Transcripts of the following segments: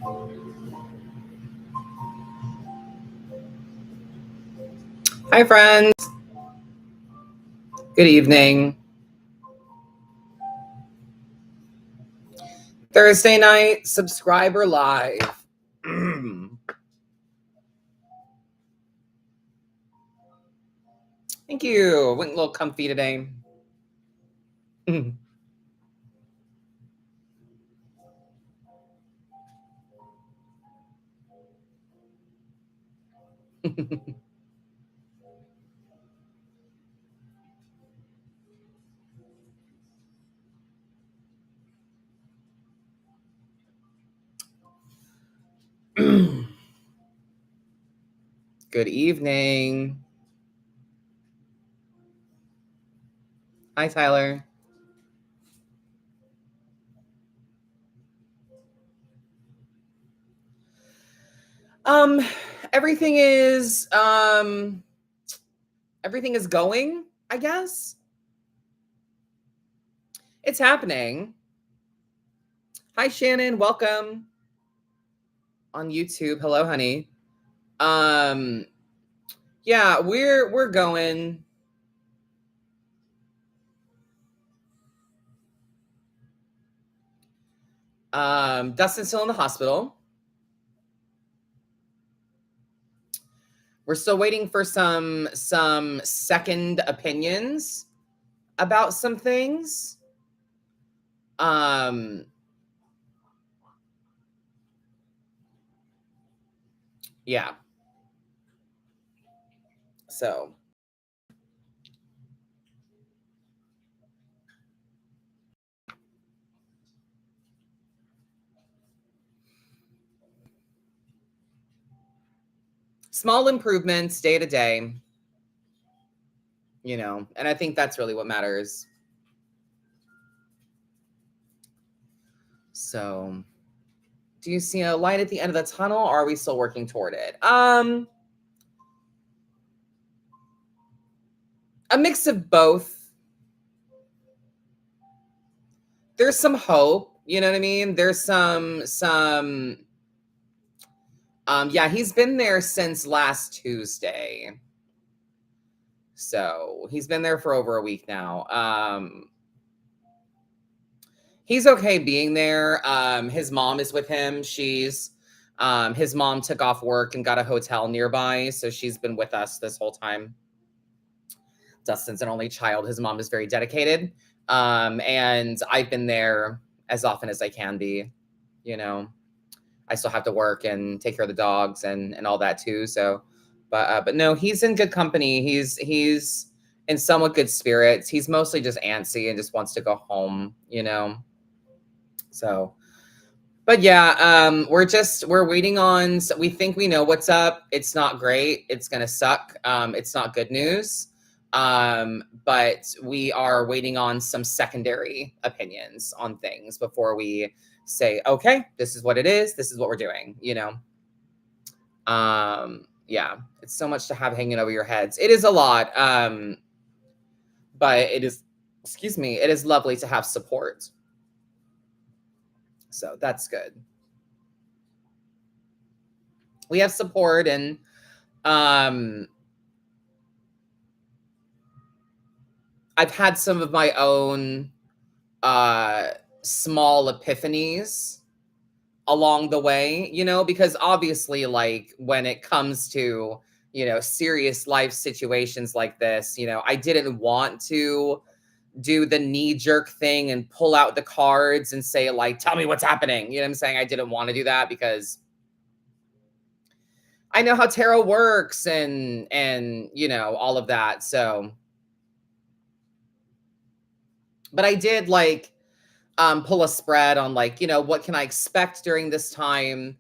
Hi, friends. Good evening. Thursday night, subscriber live. Thank you. Went a little comfy today. Good evening. Hi, Tyler. Um, everything is everything is going, I guess. It's happening. Hi, Shannon. Welcome on YouTube. Hello, honey. Yeah, we're going. Dustin's still in the hospital. We're still waiting for some second opinions about some things. Yeah. So small improvements day to day, and I think that's really what matters. So, do you see a light at the end of the tunnel, or are we still working toward it? A mix of both. There's some hope, you know what I mean? There's some yeah, he's been there since last Tuesday. So, he's been there for over a week now. He's okay being there. His mom is with him. His mom took off work and got a hotel nearby, so she's been with us this whole time. Dustin's an only child. His mom is very dedicated. And I've been there as often as I can be. I still have to work and take care of the dogs and all that too. So, but no, he's in good company. He's in somewhat good spirits. He's mostly just antsy and just wants to go home. So, but yeah, we're waiting on. So we think we know what's up. It's not great. It's gonna suck. It's not good news. But we are waiting on some secondary opinions on things before we say, okay, this is what it is. This is what we're doing. Yeah, it's so much to have hanging over your heads. It is a lot. But it is, excuse me, it is lovely to have support. So that's good. We have support, and I've had some of my own small epiphanies along the way, because obviously, like, when it comes to, serious life situations like this, I didn't want to do the knee jerk thing and pull out the cards and say, like, tell me what's happening. You know what I'm saying? I didn't want to do that because I know how tarot works and all of that. So, but I did, like, pull a spread on, like, what can I expect during this time?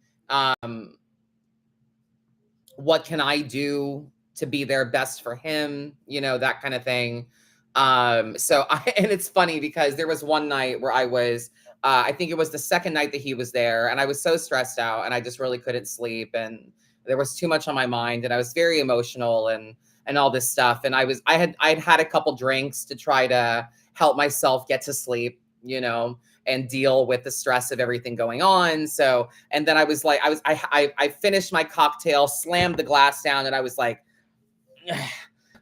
What can I do to be there best for him? That kind of thing. And it's funny because there was one night where I think it was the second night that he was there, and I was so stressed out and I just really couldn't sleep, and there was too much on my mind, and I was very emotional and all this stuff. And I'd had a couple drinks to try to help myself get to sleep, and deal with the stress of everything going on. So, and then I was like, I finished my cocktail, slammed the glass down, and I was like,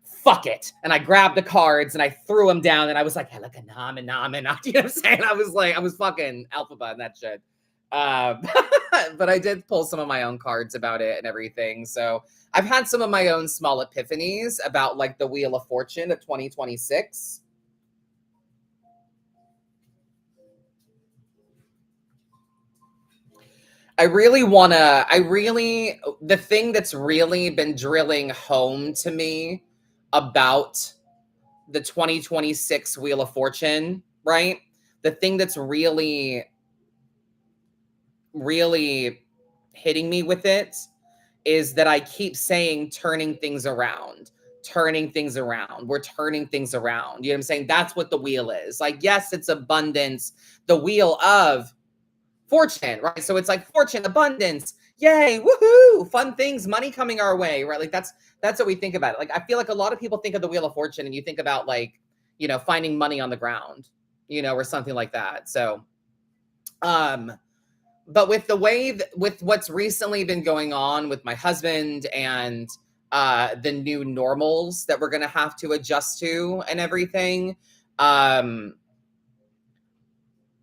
fuck it. And I grabbed the cards and I threw them down and I was like, hey, look, nom and nom and nom. You know what I'm saying? I was like, I was fucking alphabet and that shit. But I did pull some of my own cards about it and everything. So I've had some of my own small epiphanies about like the Wheel of Fortune of 2026. The thing that's really been drilling home to me about the 2026 Wheel of Fortune, right? The thing that's really, really hitting me with it is that I keep saying turning things around. We're turning things around. You know what I'm saying? That's what the wheel is. Like, yes, it's abundance, the wheel of fortune, right? So it's like fortune, abundance, yay, woohoo, fun things, money coming our way, right? Like that's what we think about it. Like I feel like a lot of people think of the Wheel of Fortune and you think about like, you know, finding money on the ground, you know, or something like that. So but with the way with what's recently been going on with my husband and the new normals that we're going to have to adjust to and everything,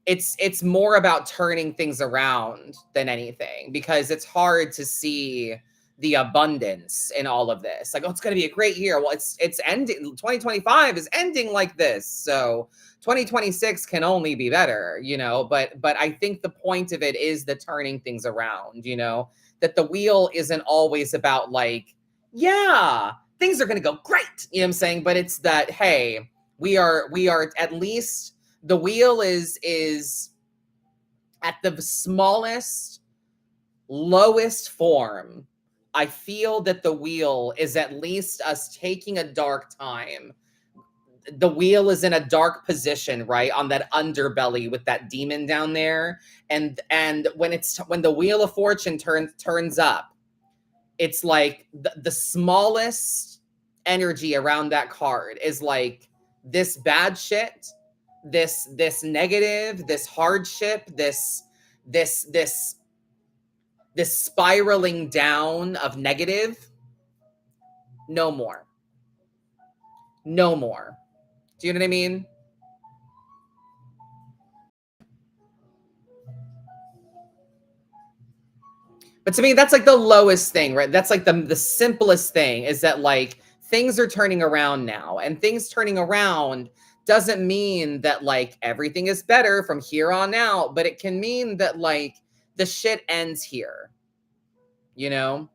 it's more about turning things around than anything, because it's hard to see the abundance in all of this. Like, oh, it's going to be a great year. Well, it's ending. 2025 is ending like this. So 2026 can only be better, you know, but I think the point of it is the turning things around, you know, that the wheel isn't always about like, yeah, things are going to go great. You know what I'm saying? But it's that, hey, we are at least the wheel is at the smallest, lowest form. I feel that the wheel is at least us taking a dark time. The wheel is in a dark position, right? On that underbelly with that demon down there. And when the Wheel of Fortune turns up, it's like the smallest energy around that card is like this bad shit, this negative, this hardship, this spiraling down of negative. No more. No more. Do you know what I mean? But to me, that's like the lowest thing, right? That's like the simplest thing, is that like things are turning around now, and things turning around doesn't mean that like everything is better from here on out, but it can mean that like the shit ends here, you know?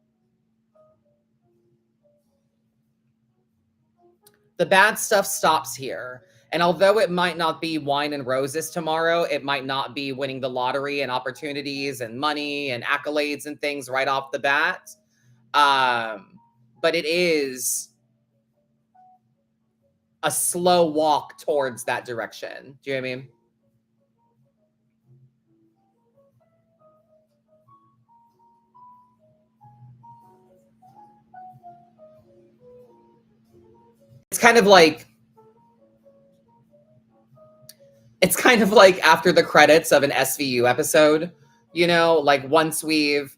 The bad stuff stops here. And although it might not be wine and roses tomorrow, it might not be winning the lottery and opportunities and money and accolades and things right off the bat. But it is a slow walk towards that direction. Do you know what I mean? It's kind of like after the credits of an SVU episode, you know, like once we've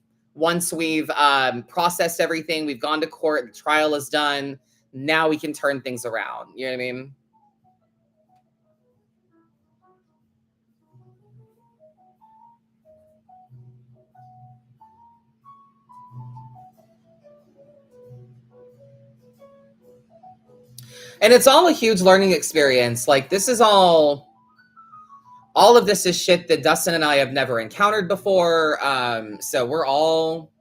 processed everything, we've gone to court, the trial is done, now we can turn things around. You know what I mean? And it's all a huge learning experience. Like this is all of this is shit that Dustin and I have never encountered before. So we're all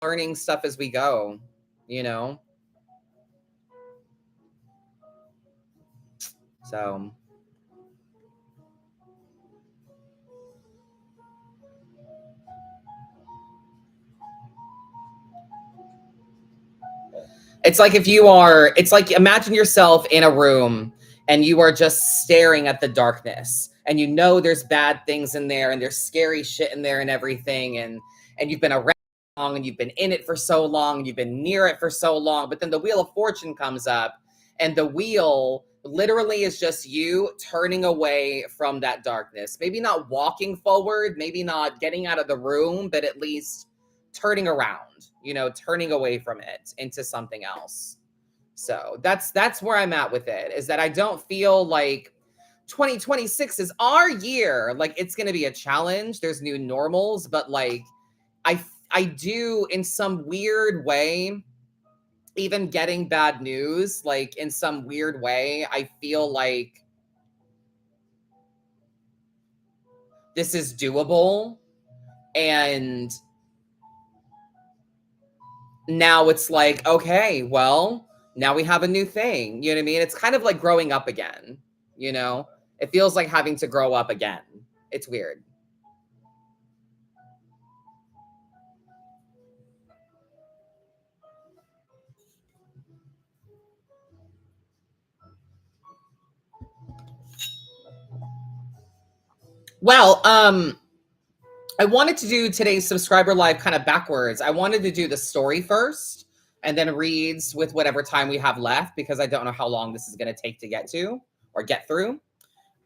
learning stuff as we go, you know? So it's like it's like imagine yourself in a room and you are just staring at the darkness, and you know there's bad things in there and there's scary shit in there and everything, and you've been around long and you've been in it for so long, you've been near it for so long, but then the Wheel of Fortune comes up and the wheel literally is just you turning away from that darkness. Maybe not walking forward, maybe not getting out of the room, but at least turning around, turning away from it into something else. So that's where I'm at with it, is that I don't feel like 2026 is our year. Like, it's going to be a challenge. There's new normals, but like I do, in some weird way, even getting bad news, like in some weird way, I feel like this is doable. And now it's like, okay, well, now we have a new thing. You know what I mean? It's kind of like growing up again, you know? It feels like having to grow up again. It's weird. Well, I wanted to do today's subscriber live kind of backwards. I wanted to do the story first and then reads with whatever time we have left, because I don't know how long this is going to take to get to or get through.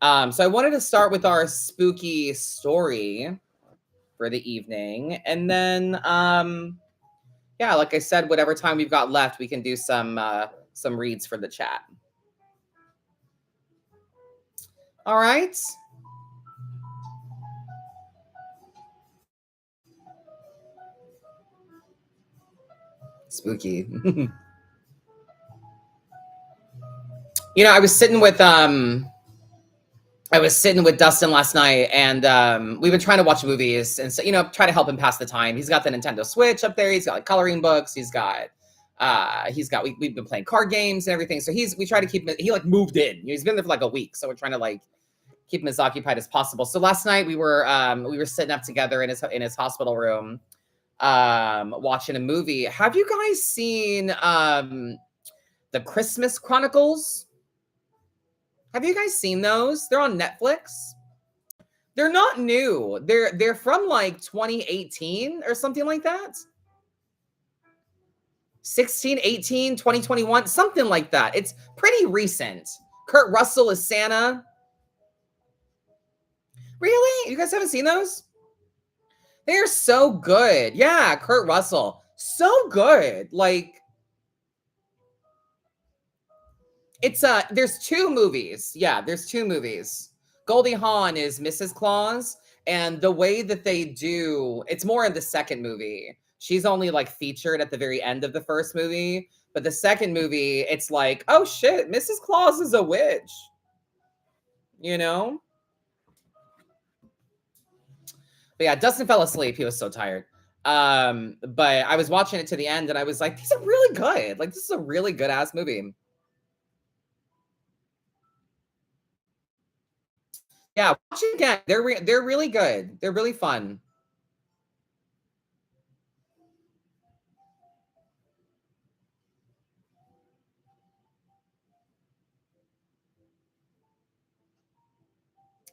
So I wanted to start with our spooky story for the evening. And then, yeah, like I said, whatever time we've got left, we can do some reads for the chat. All right. Spooky. I was sitting with Dustin last night, and we've been trying to watch movies and so, try to help him pass the time. He's got the Nintendo Switch up there. He's got like coloring books. We've been playing card games and everything. So we try to keep him. He like moved in. He's been there for like a week, so we're trying to like keep him as occupied as possible. So last night we were sitting up together in his hospital room, watching a movie. Have you guys seen the Christmas Chronicles? Have you guys seen those? They're on Netflix. They're not new. They're from like 2018 or something like that. 16, 18, 2021, something like that. It's pretty recent. Kurt Russell is Santa. Really? You guys haven't seen those? They're so good. Yeah, Kurt Russell. So good. Like, there's two movies. Yeah, there's two movies. Goldie Hawn is Mrs. Claus, and the way that they do, it's more in the second movie. She's only like featured at the very end of the first movie, but the second movie, it's like, oh shit, Mrs. Claus is a witch. But yeah, Dustin fell asleep. He was so tired. But I was watching it to the end, and I was like, these are really good. Like, this is a really good ass movie. Yeah, watch it again. They're really good. They're really fun.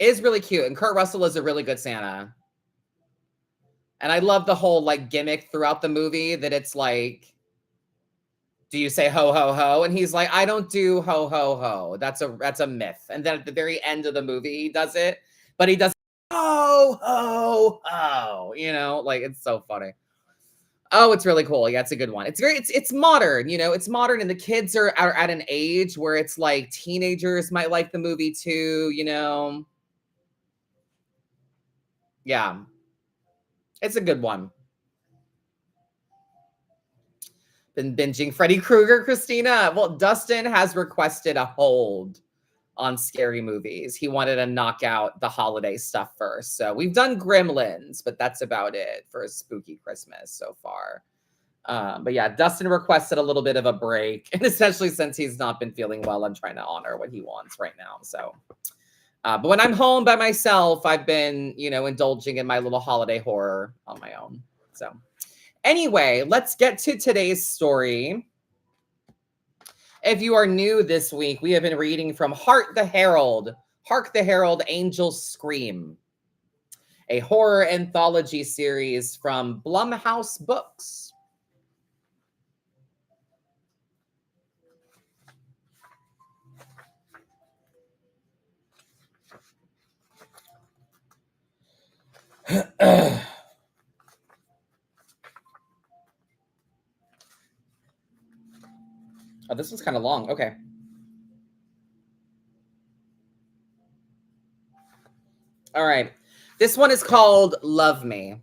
It is really cute, and Kurt Russell is a really good Santa. And I love the whole like gimmick throughout the movie that it's like, do you say ho ho ho? And he's like, I don't do ho ho ho. That's a myth. And then at the very end of the movie, he does it, but he does ho ho ho. Like, it's so funny. Oh, it's really cool. Yeah, it's a good one. It's modern. It's modern, and the kids are at an age where it's like teenagers might like the movie too. Yeah, it's a good one. Been binging Freddy Krueger, Christina. Well, Dustin has requested a hold on scary movies. He wanted to knock out the holiday stuff first. So we've done Gremlins, but that's about it for a spooky Christmas so far. But yeah, Dustin requested a little bit of a break. And especially since he's not been feeling well, I'm trying to honor what he wants right now. So, but when I'm home by myself, I've been, indulging in my little holiday horror on my own. So anyway, let's get to today's story. If you are new this week, we have been reading from Hark the Herald, Angels Scream, a horror anthology series from Blumhouse Books. Oh, this one's kind of long. Okay. All right. This one is called Love Me.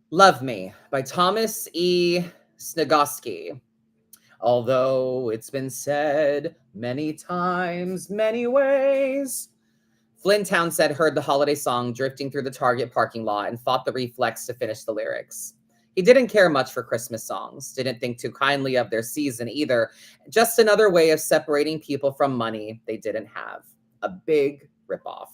Love Me by Thomas E. Snigoski. Although it's been said many times, many ways. Flynn Townsend heard the holiday song drifting through the Target parking lot and fought the reflex to finish the lyrics. He didn't care much for Christmas songs, didn't think too kindly of their season either. Just another way of separating people from money they didn't have. A big ripoff.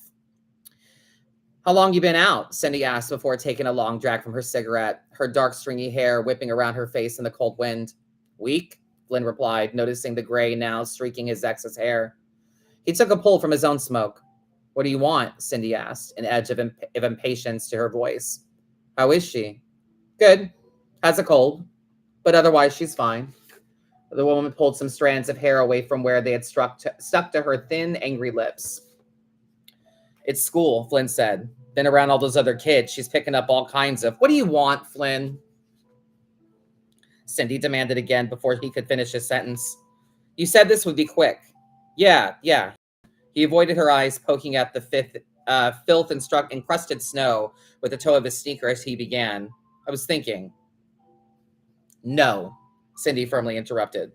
How long you been out? Cindy asked before taking a long drag from her cigarette, her dark stringy hair whipping around her face in the cold wind. Week, Flynn replied, noticing the gray now streaking his ex's hair. He took a pull from his own smoke. What do you want? Cindy asked, an edge of impatience to her voice. How is she? Good. Has a cold, but otherwise she's fine. The woman pulled some strands of hair away from where they had stuck to her thin, angry lips. It's school, Flynn said. Been around all those other kids. She's picking up all kinds of... What do you want, Flynn? Cindy demanded again before he could finish his sentence. You said this would be quick. Yeah. He avoided her eyes, poking at the filth and encrusted snow with the toe of his sneaker as he began. I was thinking. No, Cindy firmly interrupted.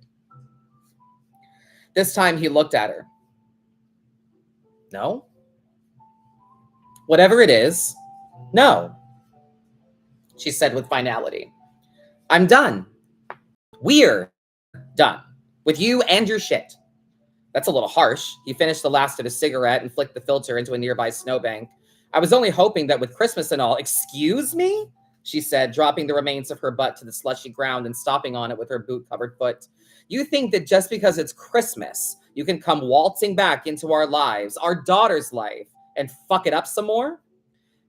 This time he looked at her. No? Whatever it is, no, she said with finality. I'm done. We're done. With you and your shit. That's a little harsh. He finished the last of his cigarette and flicked the filter into a nearby snowbank. I was only hoping that with Christmas and all... Excuse me? She said, dropping the remains of her butt to the slushy ground and stomping on it with her boot-covered foot. You think that just because it's Christmas, you can come waltzing back into our lives, our daughter's life, and fuck it up some more?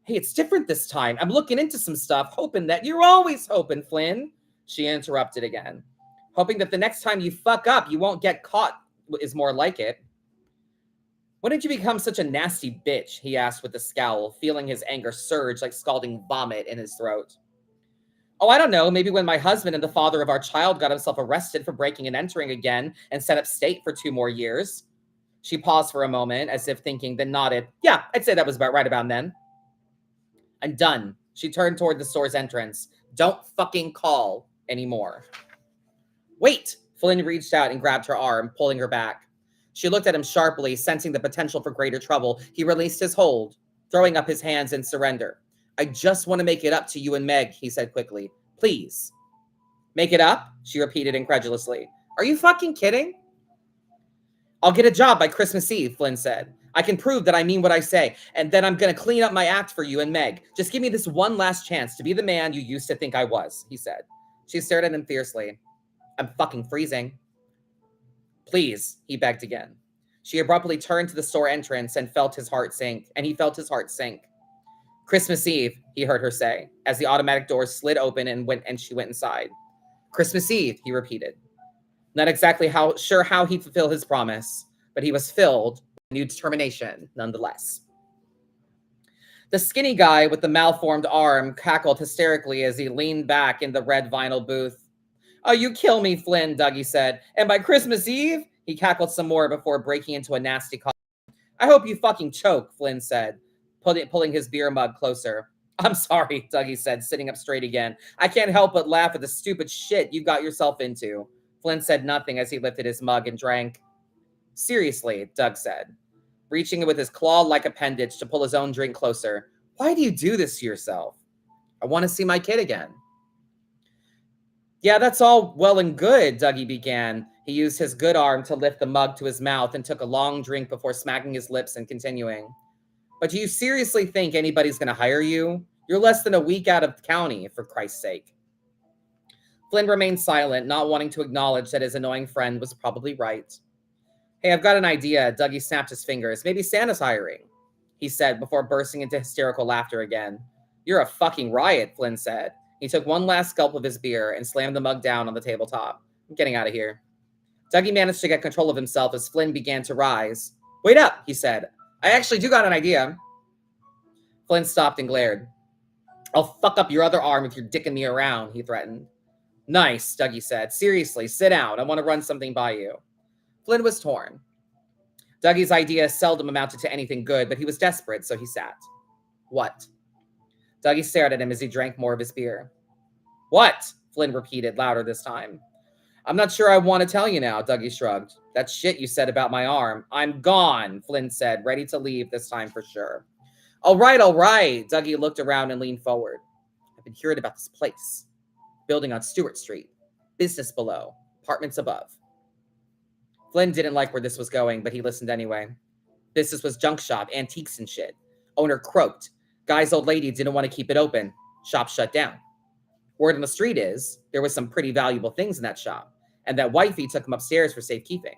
Hey, it's different this time. I'm looking into some stuff, hoping that... You're always hoping, Flynn, she interrupted again. Hoping that the next time you fuck up, you won't get caught is more like it. When did you become such a nasty bitch? He asked with a scowl, feeling his anger surge like scalding vomit in his throat. Oh, I don't know. Maybe when my husband and the father of our child got himself arrested for breaking and entering again and set up state for 2 more years. She paused for a moment as if thinking, then nodded. Yeah, I'd say that was about right about then. I'm done. She turned toward the store's entrance. Don't fucking call anymore. Wait! Flynn reached out and grabbed her arm, pulling her back. She looked at him sharply, sensing the potential for greater trouble. He released his hold, throwing up his hands in surrender. I just want to make it up to you and Meg, he said quickly. Please. Make it up? She repeated incredulously. Are you fucking kidding? I'll get a job by Christmas Eve, Flynn said. I can prove that I mean what I say, and then I'm going to clean up my act for you and Meg. Just give me this one last chance to be the man you used to think I was, he said. She stared at him fiercely. I'm fucking freezing. Please, he begged again. She abruptly turned to the store entrance and he felt his heart sink. Christmas Eve, he heard her say, as the automatic doors slid open and she went inside. Christmas Eve, he repeated. Not exactly sure how he'd fulfill his promise, but he was filled with new determination nonetheless. The skinny guy with the malformed arm cackled hysterically as he leaned back in the red vinyl booth. Oh, you kill me, Flynn, Dougie said. And by Christmas Eve, he cackled some more before breaking into a nasty cough. I hope you fucking choke, Flynn said, pulling his beer mug closer. I'm sorry, Dougie said, sitting up straight again. I can't help but laugh at the stupid shit you got yourself into. Flynn said nothing as he lifted his mug and drank. Seriously, Doug said, reaching with his claw-like appendage to pull his own drink closer. Why do you do this to yourself? I want to see my kid again. Yeah, that's all well and good, Dougie began. He used his good arm to lift the mug to his mouth and took a long drink before smacking his lips and continuing. But do you seriously think anybody's going to hire you? You're less than a week out of the county, for Christ's sake. Flynn remained silent, not wanting to acknowledge that his annoying friend was probably right. Hey, I've got an idea. Dougie snapped his fingers. Maybe Santa's hiring, he said before bursting into hysterical laughter again. You're a fucking riot, Flynn said. He took one last gulp of his beer and slammed the mug down on the tabletop. I'm getting out of here. Dougie managed to get control of himself as Flynn began to rise. Wait up, he said. I actually do got an idea. Flynn stopped and glared. I'll fuck up your other arm if you're dicking me around, he threatened. Nice, Dougie said. Seriously, sit down. I want to run something by you. Flynn was torn. Dougie's idea seldom amounted to anything good, but he was desperate, so he sat. What? Dougie stared at him as he drank more of his beer. What? Flynn repeated, louder this time. I'm not sure I want to tell you now, Dougie shrugged. That shit you said about my arm. I'm gone, Flynn said, ready to leave this time for sure. All right. Dougie looked around and leaned forward. I've been hearing about this place. Building on Stewart Street. Business below. Apartments above. Flynn didn't like where this was going, but he listened anyway. Business was junk shop, antiques and shit. Owner croaked. Guy's old lady didn't want to keep it open. Shop shut down. Word on the street is there was some pretty valuable things in that shop, and that wifey took him upstairs for safekeeping.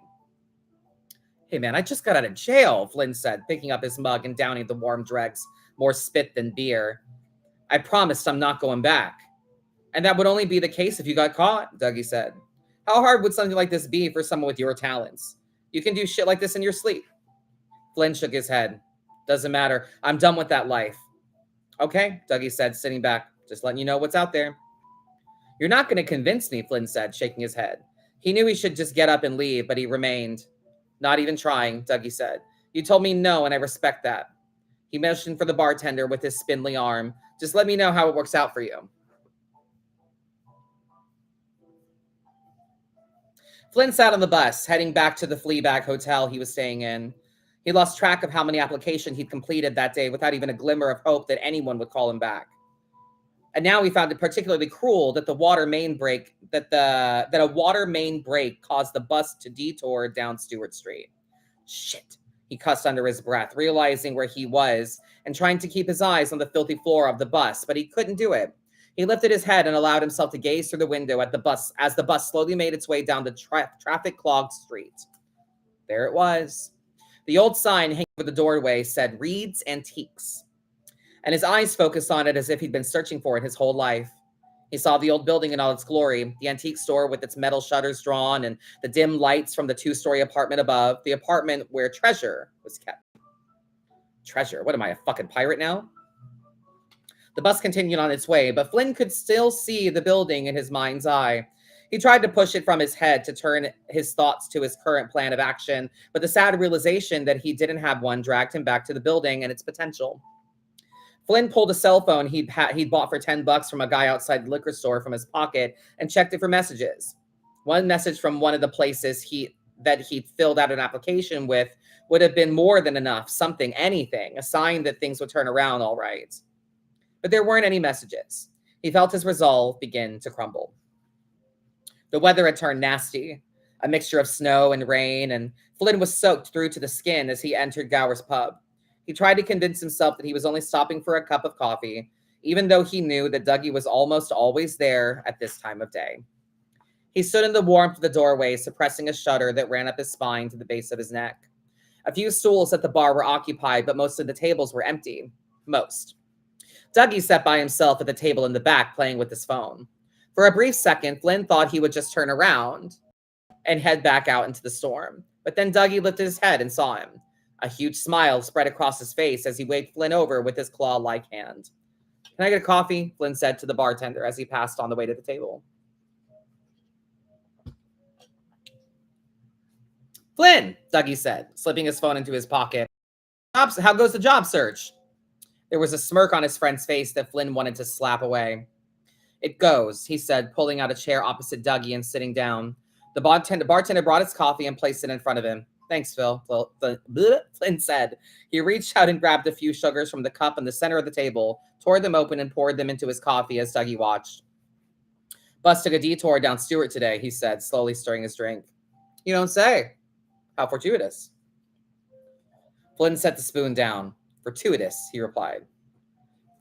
Hey man, I just got out of jail, Flynn said, picking up his mug and downing the warm dregs, more spit than beer. I promised I'm not going back. And that would only be the case if you got caught, Dougie said. How hard would something like this be for someone with your talents? You can do shit like this in your sleep. Flynn shook his head. Doesn't matter. I'm done with that life. Okay, Dougie said, sitting back. Just letting you know what's out there. You're not going to convince me, Flynn said, shaking his head. He knew he should just get up and leave, but he remained. Not even trying, Dougie said. You told me no, and I respect that. He motioned for the bartender with his spindly arm. Just let me know how it works out for you. Flynn sat on the bus, heading back to the Fleabag hotel he was staying in. He lost track of how many applications he'd completed that day without even a glimmer of hope that anyone would call him back. And now he found it particularly cruel that a water main break caused the bus to detour down Stewart Street. Shit, he cussed under his breath, realizing where he was and trying to keep his eyes on the filthy floor of the bus, but he couldn't do it. He lifted his head and allowed himself to gaze through the window at the bus as the bus slowly made its way down the traffic-clogged street. There it was. The old sign hanging over the doorway said Reed's Antiques, and his eyes focused on it as if he'd been searching for it his whole life. He saw the old building in all its glory, the antique store with its metal shutters drawn and the dim lights from the two-story apartment above, the apartment where treasure was kept. Treasure? What am I, a fucking pirate now? The bus continued on its way, but Flynn could still see the building in his mind's eye. He tried to push it from his head to turn his thoughts to his current plan of action, but the sad realization that he didn't have one dragged him back to the building and its potential. Flynn pulled a cell phone he'd bought for $10 from a guy outside the liquor store from his pocket and checked it for messages. One message from one of the places that he'd filled out an application with would have been more than enough, something, anything, a sign that things would turn around all right. But there weren't any messages. He felt his resolve begin to crumble. The weather had turned nasty, a mixture of snow and rain, and Flynn was soaked through to the skin as he entered Gower's pub. He tried to convince himself that he was only stopping for a cup of coffee, even though he knew that Dougie was almost always there at this time of day. He stood in the warmth of the doorway, suppressing a shudder that ran up his spine to the base of his neck. A few stools at the bar were occupied, but most of the tables were empty. Most. Dougie sat by himself at the table in the back, playing with his phone. For a brief second, Flynn thought he would just turn around and head back out into the storm. But then Dougie lifted his head and saw him. A huge smile spread across his face as he waved Flynn over with his claw-like hand. Can I get a coffee? Flynn said to the bartender as he passed on the way to the table. Flynn, Dougie said, slipping his phone into his pocket. How goes the job search? There was a smirk on his friend's face that Flynn wanted to slap away. It goes, he said, pulling out a chair opposite Dougie and sitting down. The bartender brought his coffee and placed it in front of him. Thanks, Phil, Flynn said. He reached out and grabbed a few sugars from the cup in the center of the table, tore them open, and poured them into his coffee as Dougie watched. Bus took a detour down Stewart today, he said, slowly stirring his drink. You don't say. How fortuitous. Flynn set the spoon down. Fortuitous, he replied.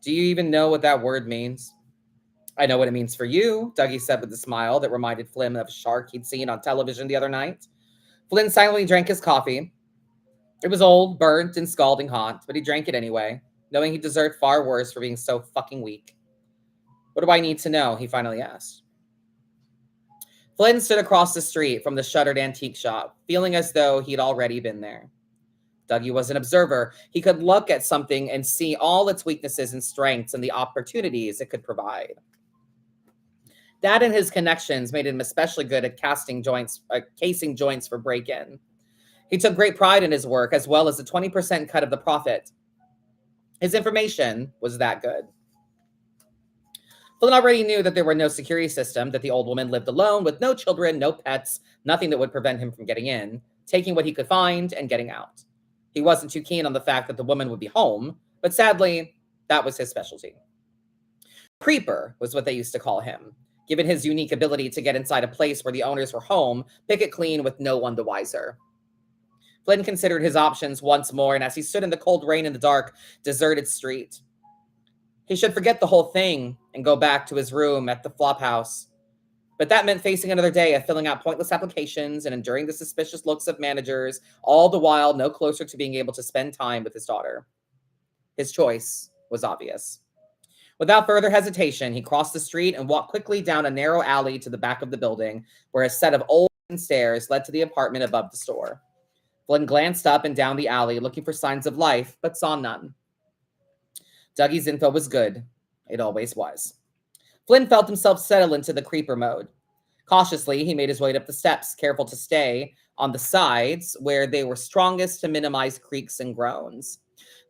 Do you even know what that word means? I know what it means for you, Dougie said with a smile that reminded Flynn of a shark he'd seen on television the other night. Flynn silently drank his coffee. It was old, burnt, and scalding hot, but he drank it anyway. knowing he deserved far worse for being so fucking weak. What do I need to know? He finally asked. Flynn stood across the street from the shuttered antique shop, feeling as though he'd already been there. Dougie was an observer. He could look at something and see all its weaknesses and strengths and the opportunities it could provide. That and his connections made him especially good at casing joints for break-in. He took great pride in his work, as well as a 20% cut of the profit. His information was that good. Flynn already knew that there were no security system, that the old woman lived alone with no children, no pets, nothing that would prevent him from getting in, taking what he could find, and getting out. He wasn't too keen on the fact that the woman would be home, but sadly, that was his specialty. Creeper was what they used to call him, given his unique ability to get inside a place where the owners were home, pick it clean with no one the wiser. Flynn considered his options once more, and as he stood in the cold rain in the dark, deserted street, he should forget the whole thing and go back to his room at the Flophouse. But that meant facing another day of filling out pointless applications and enduring the suspicious looks of managers, all the while no closer to being able to spend time with his daughter. His choice was obvious. Without further hesitation, he crossed the street and walked quickly down a narrow alley to the back of the building, where a set of old stairs led to the apartment above the store. Flynn glanced up and down the alley, looking for signs of life, but saw none. Dougie's info was good. It always was. Flynn felt himself settle into the creeper mode. Cautiously, he made his way up the steps, careful to stay on the sides where they were strongest to minimize creaks and groans.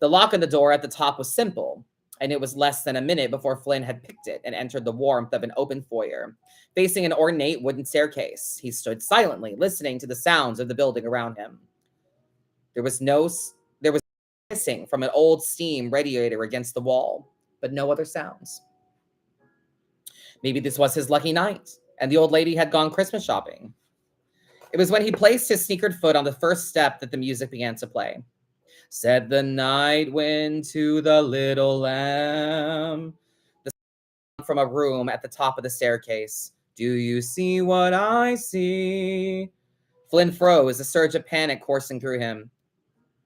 The lock on the door at the top was simple, and it was less than a minute before Flynn had picked it and entered the warmth of an open foyer. Facing an ornate wooden staircase, he stood silently, listening to the sounds of the building around him. There was hissing from an old steam radiator against the wall, but no other sounds. Maybe this was his lucky night, and the old lady had gone Christmas shopping. It was when he placed his sneakered foot on the first step that the music began to play. Said the night wind to the little lamb. The sound from a room at the top of the staircase. Do you see what I see? Flynn froze, a surge of panic coursing through him.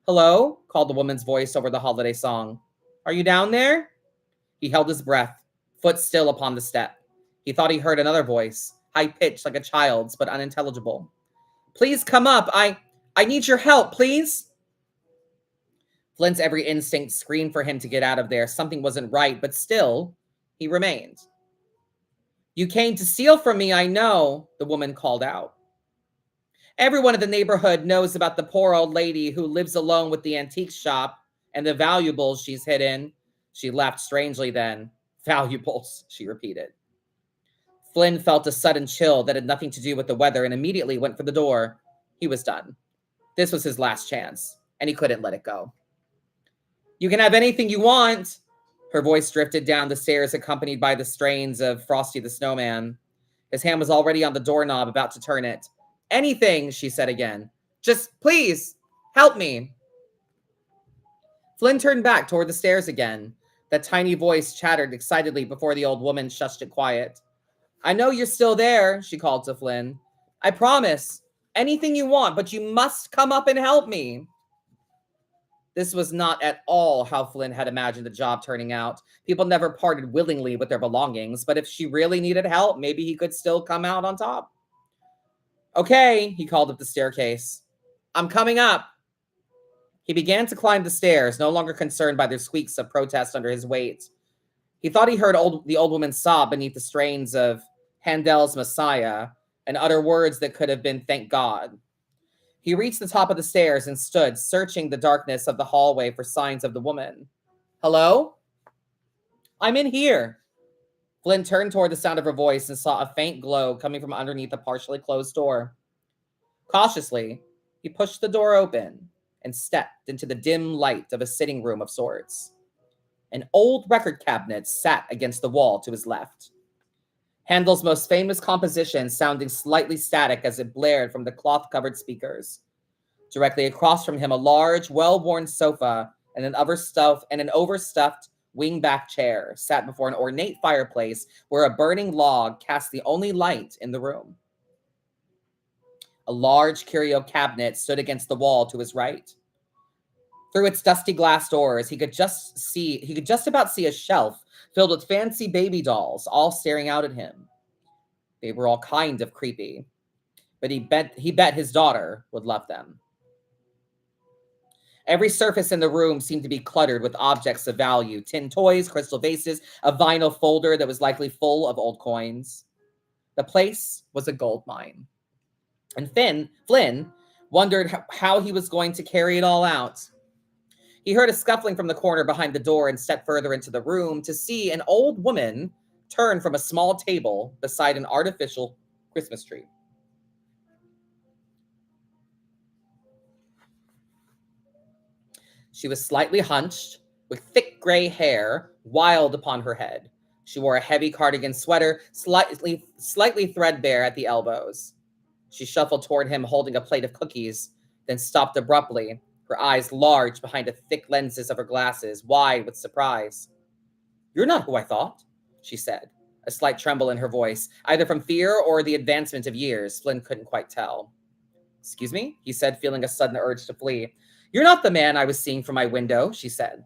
Hello? Called the woman's voice over the holiday song. Are you down there? He held his breath, foot still upon the step. He thought he heard another voice, high-pitched like a child's, but unintelligible. Please come up. I need your help, please. Flynn's every instinct screamed for him to get out of there. Something wasn't right, but still, he remained. You came to steal from me, I know, the woman called out. Everyone in the neighborhood knows about the poor old lady who lives alone with the antique shop and the valuables she's hidden. She laughed strangely then. Valuables, she repeated. Flynn felt a sudden chill that had nothing to do with the weather and immediately went for the door. He was done. This was his last chance, and he couldn't let it go. You can have anything you want. Her voice drifted down the stairs, accompanied by the strains of Frosty the Snowman. His hand was already on the doorknob, about to turn it. Anything, she said again. Just, please, help me. Flynn turned back toward the stairs again. That tiny voice chattered excitedly before the old woman shushed it quiet. I know you're still there, she called to Flynn. I promise. Anything you want, but you must come up and help me. This was not at all how Flynn had imagined the job turning out. People never parted willingly with their belongings, but if she really needed help, maybe he could still come out on top. Okay, he called up the staircase. I'm coming up. He began to climb the stairs, no longer concerned by their squeaks of protest under his weight. He thought he heard the old woman sob beneath the strains of Handel's Messiah and utter words that could have been thank God. He reached the top of the stairs and stood, searching the darkness of the hallway for signs of the woman. Hello? I'm in here. Flynn turned toward the sound of her voice and saw a faint glow coming from underneath a partially closed door. Cautiously, he pushed the door open and stepped into the dim light of a sitting room of sorts. An old record cabinet sat against the wall to his left. Handel's most famous composition sounding slightly static as it blared from the cloth-covered speakers. Directly across from him, a large, well-worn sofa and an overstuffed wing-back chair sat before an ornate fireplace where a burning log cast the only light in the room. A large curio cabinet stood against the wall to his right. Through its dusty glass doors, he could just about see a shelf filled with fancy baby dolls, all staring out at him. They were all kind of creepy, but he bet his daughter would love them. Every surface in the room seemed to be cluttered with objects of value: tin toys, crystal vases, a vinyl folder that was likely full of old coins. The place was a gold mine. And Flynn wondered how he was going to carry it all out. He heard a scuffling from the corner behind the door and stepped further into the room to see an old woman turn from a small table beside an artificial Christmas tree. She was slightly hunched, with thick gray hair wild upon her head. She wore a heavy cardigan sweater, slightly threadbare at the elbows. She shuffled toward him, holding a plate of cookies, then stopped abruptly, her eyes large behind the thick lenses of her glasses, wide with surprise. "You're not who I thought," she said, a slight tremble in her voice, either from fear or the advancement of years. Flynn couldn't quite tell. "Excuse me," he said, feeling a sudden urge to flee. "You're not the man I was seeing from my window," she said,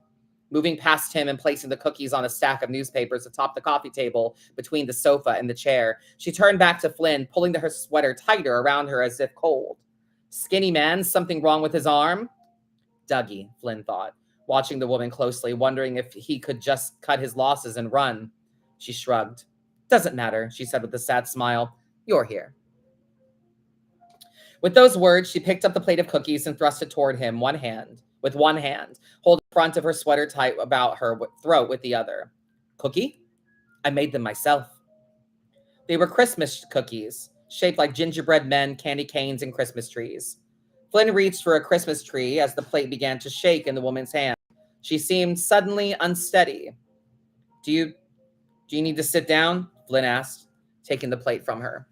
moving past him and placing the cookies on a stack of newspapers atop the coffee table between the sofa and the chair. She turned back to Flynn, pulling her sweater tighter around her as if cold. "Skinny man, something wrong with his arm?" Dougie, Flynn thought, watching the woman closely, wondering if he could just cut his losses and run. She shrugged. "Doesn't matter," she said with a sad smile. "You're here." With those words, she picked up the plate of cookies and thrust it toward him with one hand, holding the front of her sweater tight about her throat with the other. "Cookie? I made them myself." They were Christmas cookies, shaped like gingerbread men, candy canes, and Christmas trees. Flynn reached for a Christmas tree as the plate began to shake in the woman's hand. She seemed suddenly unsteady. Do you need to sit down?" Flynn asked, taking the plate from her.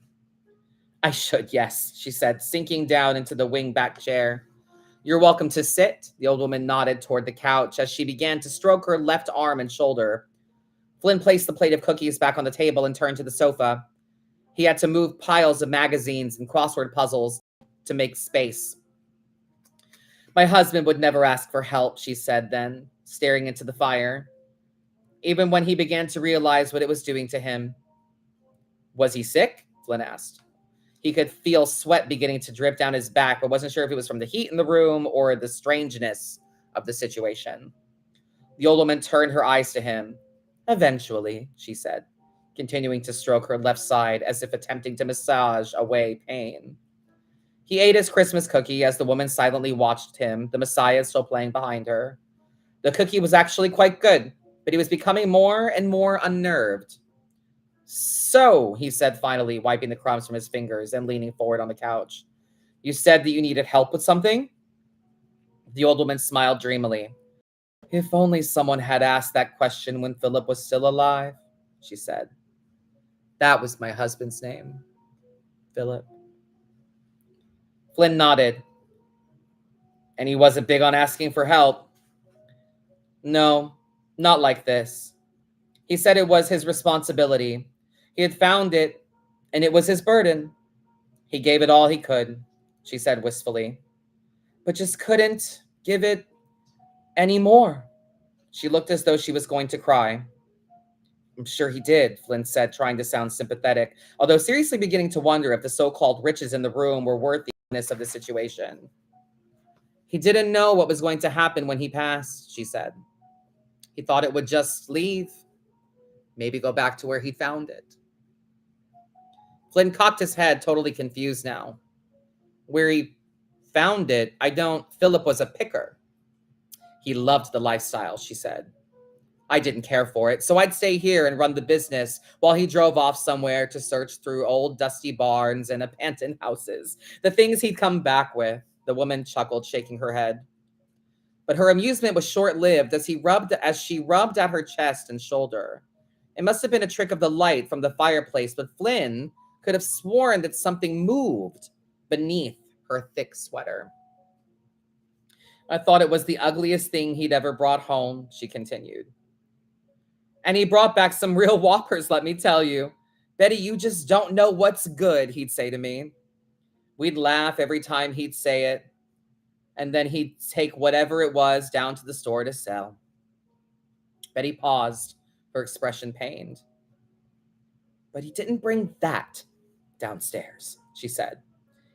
"I should, yes," she said, sinking down into the wing-back chair. "You're welcome to sit." The old woman nodded toward the couch as she began to stroke her left arm and shoulder. Flynn placed the plate of cookies back on the table and turned to the sofa. He had to move piles of magazines and crossword puzzles to make space. "My husband would never ask for help," she said then, staring into the fire, even when he began to realize what it was doing to him. "Was he sick?" Flynn asked. He could feel sweat beginning to drip down his back, but wasn't sure if it was from the heat in the room or the strangeness of the situation. The old woman turned her eyes to him. "Eventually," she said, continuing to stroke her left side as if attempting to massage away pain. He ate his Christmas cookie as the woman silently watched him, the Messiah still playing behind her. The cookie was actually quite good, but he was becoming more and more unnerved. "So," he said finally, wiping the crumbs from his fingers and leaning forward on the couch, "you said that you needed help with something?" The old woman smiled dreamily. "If only someone had asked that question when Philip was still alive," she said. "That was my husband's name, Philip." Flynn nodded. "And he wasn't big on asking for help?" "No, not like this. He said it was his responsibility. He had found it, and it was his burden. He gave it all he could," she said wistfully, "but just couldn't give it any more." She looked as though she was going to cry. "I'm sure he did," Flynn said, trying to sound sympathetic, although seriously beginning to wonder if the so-called riches in the room were worth the honest of the situation. "He didn't know what was going to happen when he passed," she said. "He thought it would just leave, maybe go back to where he found it." Flynn cocked his head, totally confused now. "Where he found it, I don't. Philip was a picker. He loved the lifestyle," she said. "I didn't care for it, so I'd stay here and run the business while he drove off somewhere to search through old dusty barns and abandoned houses. The things he'd come back with." The woman chuckled, shaking her head. But her amusement was short-lived as she rubbed at her chest and shoulder. It must have been a trick of the light from the fireplace, but Flynn could have sworn that something moved beneath her thick sweater. "I thought it was the ugliest thing he'd ever brought home," she continued. "And he brought back some real whoppers, let me tell you. 'Betty, you just don't know what's good,' he'd say to me. We'd laugh every time he'd say it. and then he'd take whatever it was down to the store to sell. Betty paused, her expression pained. But he didn't bring that downstairs, she said.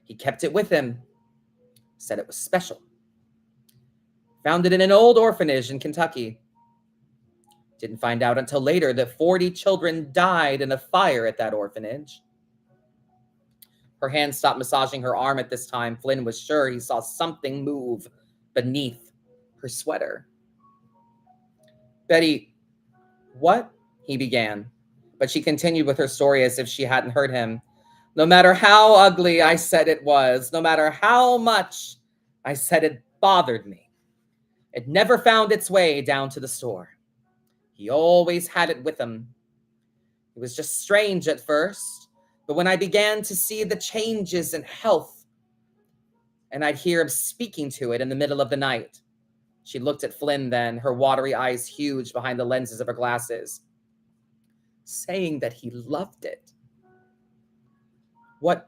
He kept it with him, said it was special. Found it in an old orphanage in Kentucky. Didn't find out until later that 40 children died in a fire at that orphanage. Her hand stopped massaging her arm at this time. Flynn was sure he saw something move beneath her sweater. Betty, what? He began, but she continued with her story as if she hadn't heard him. No matter how ugly I said it was, no matter how much I said it bothered me, it never found its way down to the store. He always had it with him. It was just strange at first, but when I began to see the changes in health, and I'd hear him speaking to it in the middle of the night. She looked at Flynn then, her watery eyes huge behind the lenses of her glasses, saying that he loved it. What,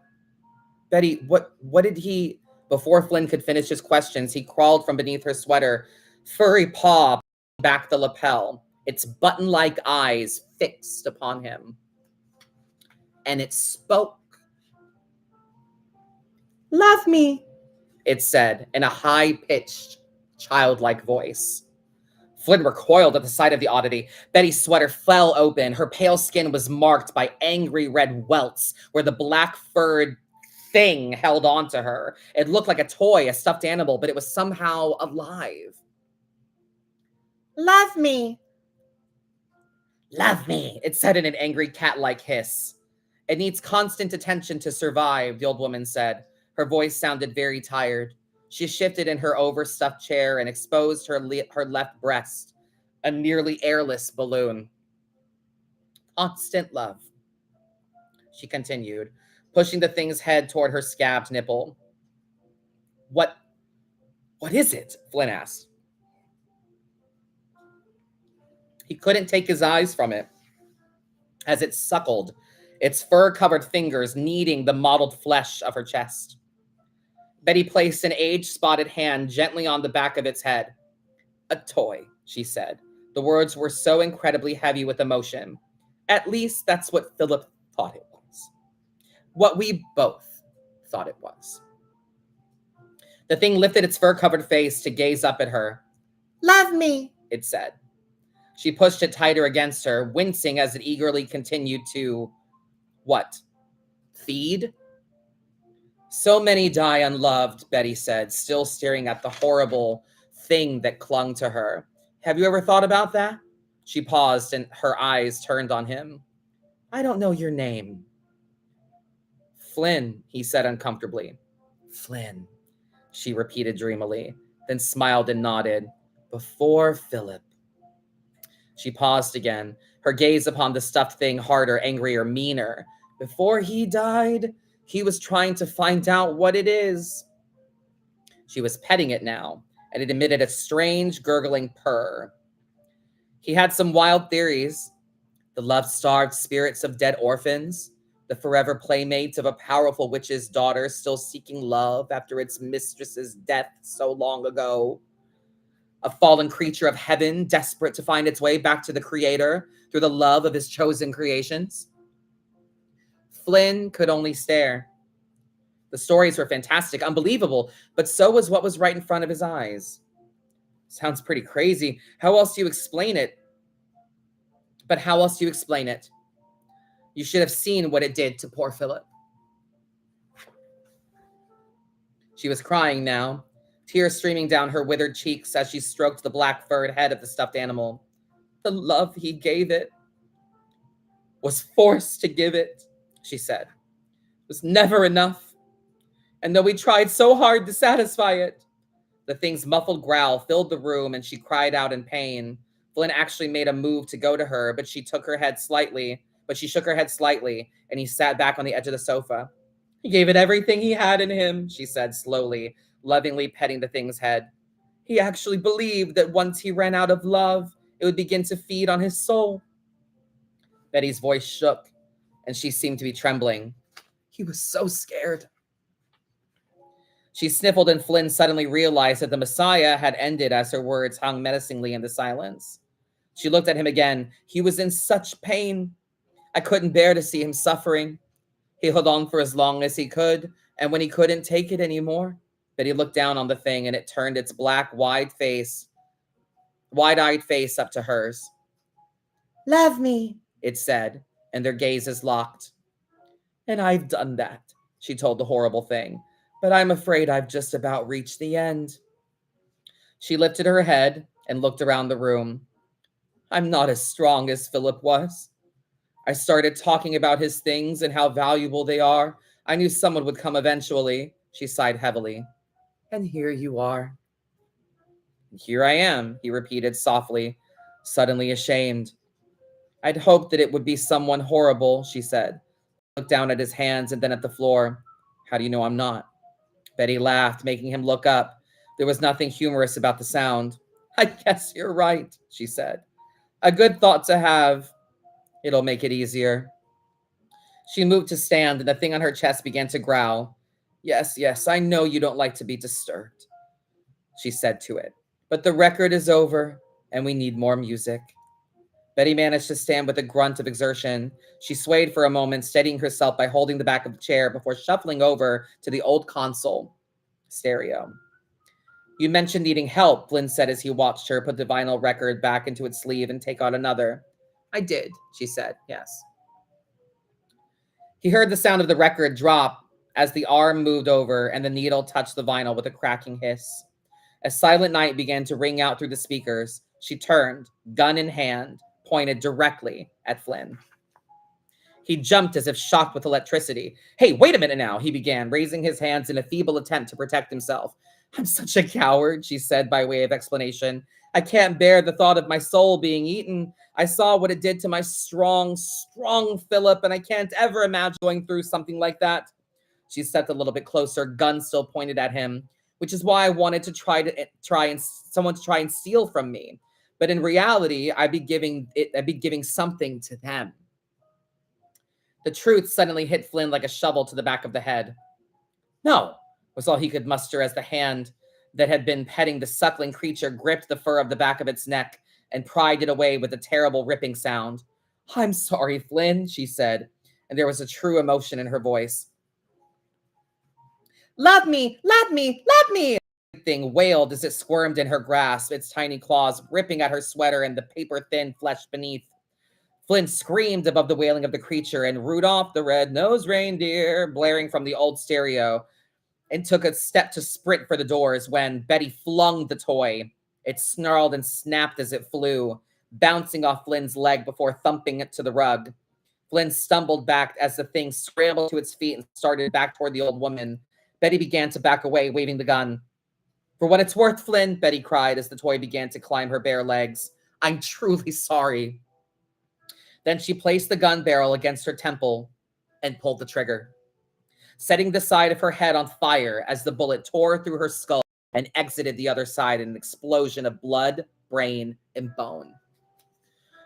Betty, what did he... Before Flynn could finish his questions, he crawled from beneath her sweater, furry paw back the lapel, its button-like eyes fixed upon him. And it spoke. Love me, it said in a high-pitched, childlike voice. Flynn recoiled at the sight of the oddity. Betty's sweater fell open. Her pale skin was marked by angry red welts where the black furred thing held on to her. It looked like a toy, a stuffed animal, but it was somehow alive. Love me. Love me, it said in an angry cat-like hiss. It needs constant attention to survive, the old woman said. Her voice sounded very tired. She shifted in her overstuffed chair and exposed her left breast, a nearly airless balloon. Constant love, she continued, pushing the thing's head toward her scabbed nipple. What is it? Flynn asked. He couldn't take his eyes from it as it suckled, its fur-covered fingers kneading the mottled flesh of her chest. Betty placed an age-spotted hand gently on the back of its head. A toy, she said. The words were so incredibly heavy with emotion. At least that's what Philip thought it was. What we both thought it was. The thing lifted its fur-covered face to gaze up at her. Love me, it said. She pushed it tighter against her, wincing as it eagerly continued to... What? Feed? So many die unloved, Betty said, still staring at the horrible thing that clung to her. Have you ever thought about that? She paused and her eyes turned on him. I don't know your name. Flynn, he said uncomfortably. Flynn, she repeated dreamily, then smiled and nodded. Before Philip. She paused again, her gaze upon the stuffed thing harder, angrier, meaner. Before he died, he was trying to find out what it is. She was petting it now, and it emitted a strange, gurgling purr. He had some wild theories. The love-starved spirits of dead orphans, the forever playmates of a powerful witch's daughter still seeking love after its mistress's death so long ago. A fallen creature of heaven, desperate to find its way back to the Creator through the love of his chosen creations. Flynn could only stare. The stories were fantastic, unbelievable, but so was what was right in front of his eyes. Sounds pretty crazy. How else do you explain it? But how else do you explain it? You should have seen what it did to poor Philip. She was crying now, tears streaming down her withered cheeks as she stroked the black furred head of the stuffed animal. The love he gave it, was forced to give it, she said. It was never enough. And though we tried so hard to satisfy it, the thing's muffled growl filled the room and she cried out in pain. Flynn actually made a move to go to her, but she shook her head slightly, and he sat back on the edge of the sofa. He gave it everything he had in him, she said slowly, lovingly petting the thing's head. He actually believed that once he ran out of love, it would begin to feed on his soul. Betty's voice shook, and she seemed to be trembling. He was so scared. She sniffled, and Flynn suddenly realized that the Messiah had ended as her words hung menacingly in the silence. She looked at him again. He was in such pain. I couldn't bear to see him suffering. He held on for as long as he could, and when he couldn't take it anymore, Betty looked down on the thing, and it turned its black, wide-eyed face up to hers. Love me, it said, and their gazes locked. And I've done that, she told the horrible thing, but I'm afraid I've just about reached the end. She lifted her head and looked around the room. I'm not as strong as Philip was. I started talking about his things and how valuable they are. I knew someone would come eventually. She sighed heavily. And here you are. Here I am, he repeated softly, suddenly ashamed. I'd hoped that it would be someone horrible, she said. Looked down at his hands and then at the floor. How do you know I'm not? Betty laughed, making him look up. There was nothing humorous about the sound. I guess you're right, she said. A good thought to have. It'll make it easier. She moved to stand, and the thing on her chest began to growl. Yes, yes, I know you don't like to be disturbed, she said to it. But the record is over, and we need more music. Betty managed to stand with a grunt of exertion. She swayed for a moment, steadying herself by holding the back of the chair before shuffling over to the old console stereo. You mentioned needing help, Flynn said as he watched her put the vinyl record back into its sleeve and take out another. I did, she said, yes. He heard the sound of the record drop as the arm moved over and the needle touched the vinyl with a cracking hiss. As Silent Night began to ring out through the speakers, she turned, gun in hand, pointed directly at Flynn. He jumped as if shocked with electricity. Hey, wait a minute now, he began, raising his hands in a feeble attempt to protect himself. I'm such a coward, she said by way of explanation. I can't bear the thought of my soul being eaten. I saw what it did to my strong Philip, and I can't ever imagine going through something like that. She stepped a little bit closer, gun still pointed at him, which is why I wanted to try and steal from me. But in reality, I'd be giving something to them. The truth suddenly hit Flynn like a shovel to the back of the head. No, was all he could muster as the hand that had been petting the suckling creature gripped the fur of the back of its neck and pried it away with a terrible ripping sound. I'm sorry, Flynn, she said, and there was a true emotion in her voice. Love me, love me, love me! The thing wailed as it squirmed in her grasp, its tiny claws ripping at her sweater and the paper-thin flesh beneath. Flynn screamed above the wailing of the creature, and Rudolph the Red-Nosed Reindeer blaring from the old stereo, and took a step to sprint for the doors when Betty flung the toy. It snarled and snapped as it flew, bouncing off Flynn's leg before thumping it to the rug. Flynn stumbled back as the thing scrambled to its feet and started back toward the old woman. Betty began to back away, waving the gun. For what it's worth, Flynn, Betty cried as the toy began to climb her bare legs. I'm truly sorry. Then she placed the gun barrel against her temple and pulled the trigger, setting the side of her head on fire as the bullet tore through her skull and exited the other side in an explosion of blood, brain, and bone.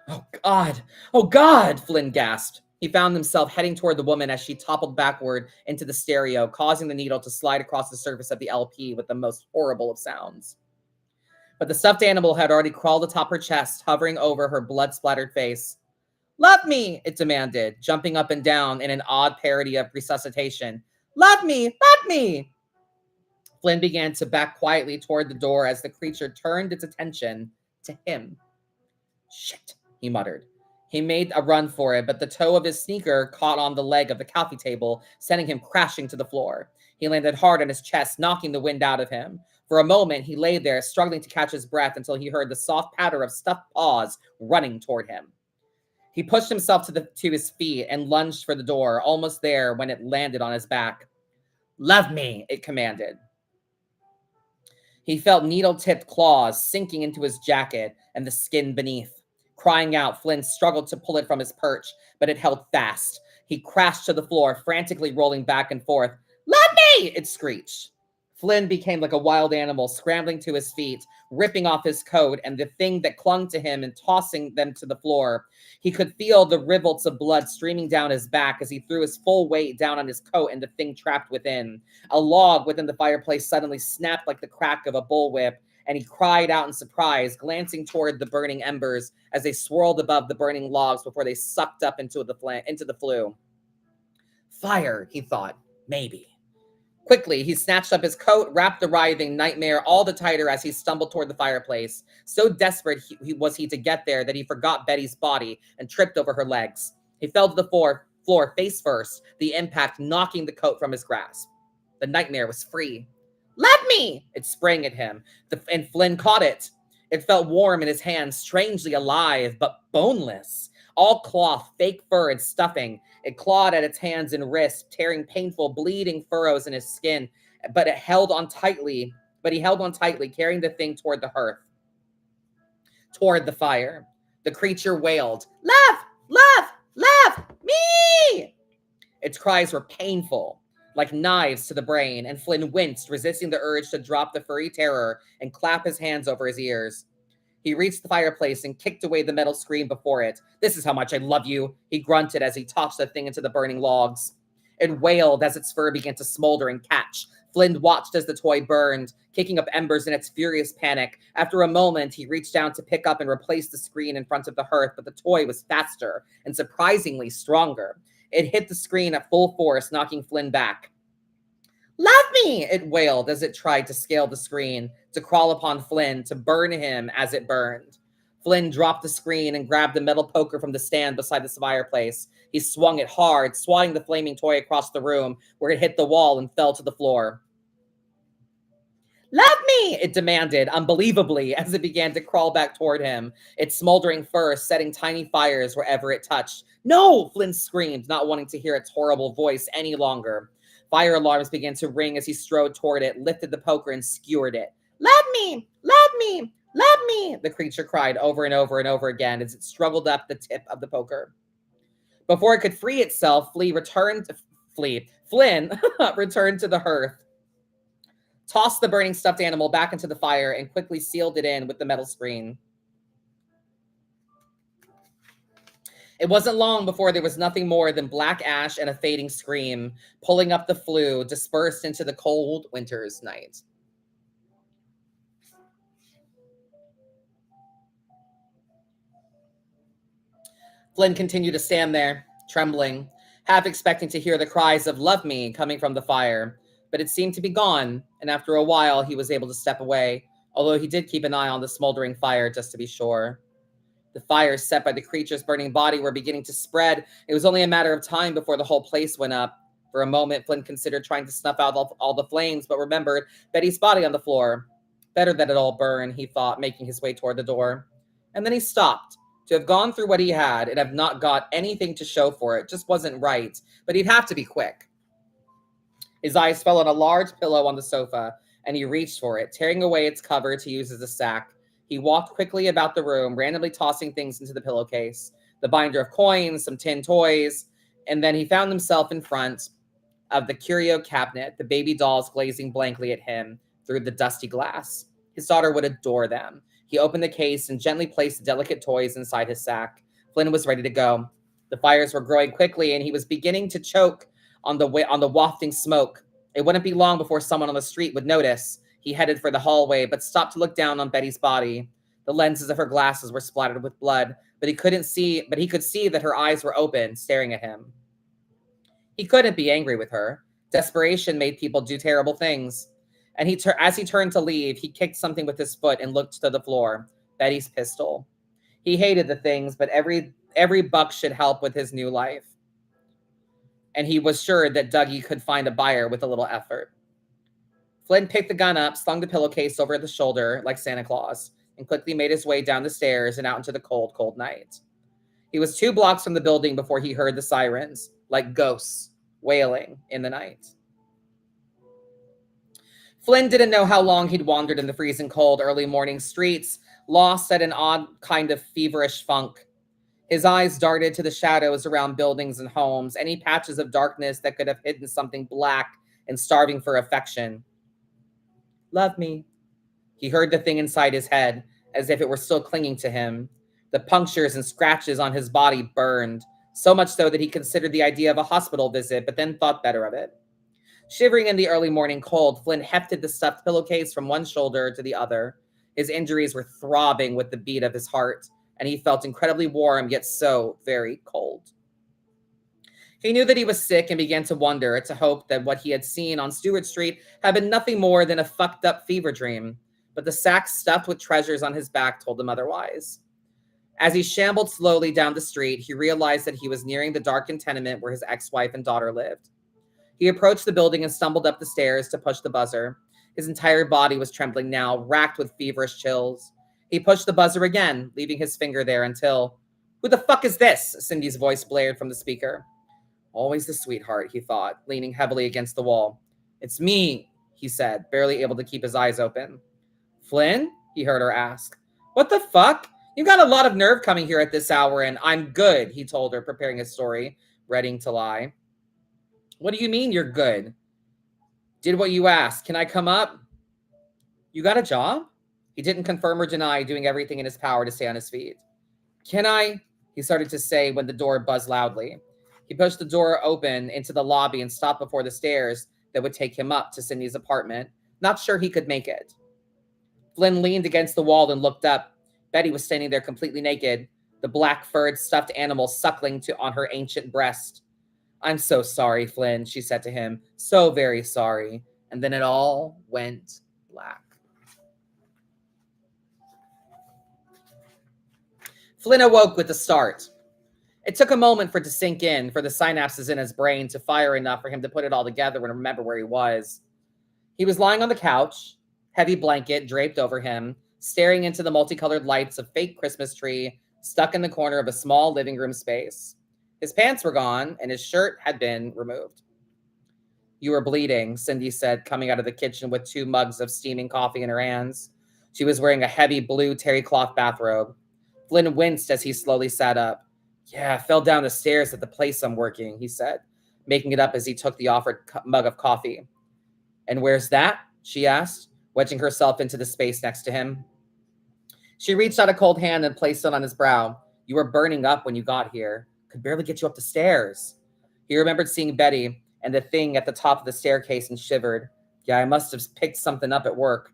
Oh, God, Flynn gasped. He found himself heading toward the woman as she toppled backward into the stereo, causing the needle to slide across the surface of the LP with the most horrible of sounds. But the stuffed animal had already crawled atop her chest, hovering over her blood-splattered face. Love me, it demanded, jumping up and down in an odd parody of resuscitation. Love me, love me! Flynn began to back quietly toward the door as the creature turned its attention to him. Shit, he muttered. He made a run for it, but the toe of his sneaker caught on the leg of the coffee table, sending him crashing to the floor. He landed hard on his chest, knocking the wind out of him. For a moment, he lay there, struggling to catch his breath until he heard the soft patter of stuffed paws running toward him. He pushed himself to his feet and lunged for the door, almost there when it landed on his back. Love me, it commanded. He felt needle-tipped claws sinking into his jacket and the skin beneath. Crying out, Flynn struggled to pull it from his perch, but it held fast. He crashed to the floor, frantically rolling back and forth. Love me, it screeched. Flynn became like a wild animal, scrambling to his feet, ripping off his coat and the thing that clung to him and tossing them to the floor. He could feel the rivulets of blood streaming down his back as he threw his full weight down on his coat and the thing trapped within. A log within the fireplace suddenly snapped like the crack of a bullwhip, and he cried out in surprise, glancing toward the burning embers as they swirled above the burning logs before they sucked up into the flue. Fire, he thought. Maybe. Quickly, he snatched up his coat, wrapped the writhing nightmare all the tighter as he stumbled toward the fireplace. So desperate was he to get there that he forgot Betty's body and tripped over her legs. He fell to the floor face first, the impact knocking the coat from his grasp. The nightmare was free. Let me! It sprang at him, and Flynn caught it. It felt warm in his hands, strangely alive, but boneless. All cloth, fake fur, and stuffing. It clawed at its hands and wrists, tearing painful, bleeding furrows in his skin. But he held on tightly, carrying the thing toward the hearth, toward the fire. The creature wailed, "Love! Love! Love! Me!" Its cries were painful, like knives to the brain, and Flynn winced, resisting the urge to drop the furry terror and clap his hands over his ears. He reached the fireplace and kicked away the metal screen before it. "This is how much I love you," he grunted as he tossed the thing into the burning logs. It wailed as its fur began to smolder and catch. Flynn watched as the toy burned, kicking up embers in its furious panic. After a moment, he reached down to pick up and replace the screen in front of the hearth, but the toy was faster and surprisingly stronger. It hit the screen at full force, knocking Flynn back. "Love me!" it wailed as it tried to scale the screen, to crawl upon Flynn, to burn him as it burned. Flynn dropped the screen and grabbed the metal poker from the stand beside the fireplace. He swung it hard, swatting the flaming toy across the room, where it hit the wall and fell to the floor. "Love me!" it demanded, unbelievably, as it began to crawl back toward him, its smoldering fur setting tiny fires wherever it touched. "No!" Flynn screamed, not wanting to hear its horrible voice any longer. Fire alarms began to ring as he strode toward it, lifted the poker, and skewered it. "Let me! Let me! Let me!" the creature cried over and over and over again as it struggled up the tip of the poker. Before it could free itself, Flynn returned to the hearth, tossed the burning stuffed animal back into the fire, and quickly sealed it in with the metal screen. It wasn't long before there was nothing more than black ash and a fading scream, pulling up the flue, dispersed into the cold winter's night. Flynn continued to stand there, trembling, half expecting to hear the cries of "Love me" coming from the fire, but it seemed to be gone, and after a while he was able to step away, although he did keep an eye on the smoldering fire just to be sure. The fires set by the creature's burning body were beginning to spread. It was only a matter of time before the whole place went up. For a moment, Flynn considered trying to snuff out all the flames, but remembered Betty's body on the floor. Better that it all burn, he thought, making his way toward the door. And then he stopped. To have gone through what he had and have not got anything to show for it just wasn't right, but he'd have to be quick. His eyes fell on a large pillow on the sofa, and he reached for it, tearing away its cover to use as a sack. He walked quickly about the room, randomly tossing things into the pillowcase, the binder of coins, some tin toys, and then he found himself in front of the curio cabinet, the baby dolls glazing blankly at him through the dusty glass. His daughter would adore them. He opened the case and gently placed the delicate toys inside his sack. Flynn was ready to go. The fires were growing quickly, and he was beginning to choke on the wafting smoke. It wouldn't be long before someone on the street would notice. He headed for the hallway, but stopped to look down on Betty's body. The lenses of her glasses were splattered with blood, but he could see that her eyes were open, staring at him. He couldn't be angry with her. Desperation made people do terrible things. And as he turned to leave, he kicked something with his foot and looked to the floor. Betty's pistol. He hated the things, but every buck should help with his new life. And he was sure that Dougie could find a buyer with a little effort. Flynn picked the gun up, slung the pillowcase over the shoulder like Santa Claus, and quickly made his way down the stairs and out into the cold, cold night. He was 2 blocks from the building before he heard the sirens, like ghosts, wailing in the night. Flynn didn't know how long he'd wandered in the freezing cold early morning streets, lost at an odd kind of feverish funk. His eyes darted to the shadows around buildings and homes, any patches of darkness that could have hidden something black and starving for affection. Love me. He heard the thing inside his head, as if it were still clinging to him. The punctures and scratches on his body burned, so much so that he considered the idea of a hospital visit, but then thought better of it. Shivering in the early morning cold, Flynn hefted the stuffed pillowcase from one shoulder to the other. His injuries were throbbing with the beat of his heart, and he felt incredibly warm, yet so very cold. He knew that he was sick and began to wonder, to hope that what he had seen on Stewart Street had been nothing more than a fucked up fever dream. But the sack stuffed with treasures on his back told him otherwise. As he shambled slowly down the street, he realized that he was nearing the darkened tenement where his ex-wife and daughter lived. He approached the building and stumbled up the stairs to push the buzzer. His entire body was trembling now, racked with feverish chills. He pushed the buzzer again, leaving his finger there until... "Who the fuck is this?" Cindy's voice blared from the speaker. Always the sweetheart, he thought, leaning heavily against the wall. "It's me," he said, barely able to keep his eyes open. "Flynn?" he heard her ask. "What the fuck? You've got a lot of nerve coming here at this hour, and I'm good," he told her, preparing his story, readying to lie. "What do you mean you're good?" "Did what you asked. Can I come up?" "You got a job?" He didn't confirm or deny, doing everything in his power to stay on his feet. "Can I?" he started to say when the door buzzed loudly. He pushed the door open into the lobby and stopped before the stairs that would take him up to Cindy's apartment, not sure he could make it. Flynn leaned against the wall and looked up. Betty was standing there completely naked, the black-furred stuffed animal suckling on her ancient breast. "I'm so sorry, Flynn," she said to him. "So very sorry." And then it all went black. Flynn awoke with a start. It took a moment for it to sink in, for the synapses in his brain to fire enough for him to put it all together and remember where he was. He was lying on the couch, heavy blanket draped over him, staring into the multicolored lights of fake Christmas tree stuck in the corner of a small living room space. His pants were gone, and his shirt had been removed. "You were bleeding," Cindy said, coming out of the kitchen with 2 mugs of steaming coffee in her hands. She was wearing a heavy blue terry cloth bathrobe. Flynn winced as he slowly sat up. "Yeah, I fell down the stairs at the place I'm working," he said, making it up as he took the offered mug of coffee. "And where's that?" she asked, wedging herself into the space next to him. She reached out a cold hand and placed it on his brow. "You were burning up when you got here. Could barely get you up the stairs." He remembered seeing Betty and the thing at the top of the staircase and shivered. "Yeah, I must have picked something up at work."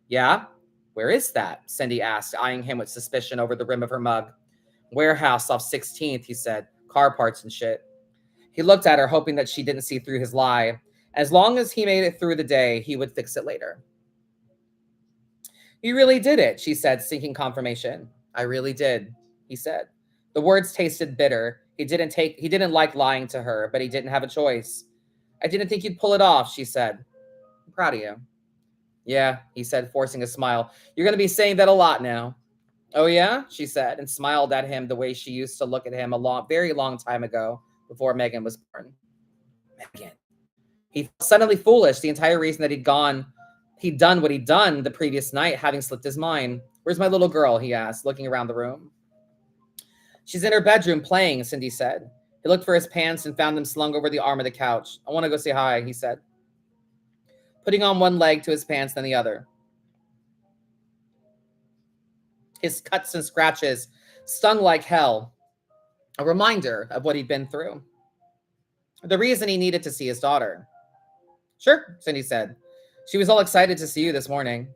"Yeah? Where is that?" Cindy asked, eyeing him with suspicion over the rim of her mug. "Warehouse off 16th, he said. Car parts and shit." He looked at her, hoping that she didn't see through his lie. As long as he made it through the day, he would fix it later. "You really did it," she said, seeking confirmation. "I really did," he said. The words tasted bitter. He didn't like lying to her, but he didn't have a choice. "I didn't think you'd pull it off," she said. "I'm proud of you." "Yeah," he said, forcing a smile. "You're going to be saying that a lot now." "Oh, yeah?" she said, and smiled at him the way she used to look at him a very long time ago, before Megan was born. Megan. He felt suddenly foolish. The entire reason that he'd done what he'd done the previous night, having slipped his mind. "Where's my little girl?" he asked, looking around the room. "She's in her bedroom playing," Cindy said. He looked for his pants and found them slung over the arm of the couch. "I want to go say hi," he said, putting on one leg to his pants, then the other. His cuts and scratches stung like hell, a reminder of what he'd been through. The reason he needed to see his daughter. "Sure," Cindy said. "She was all excited to see you this morning."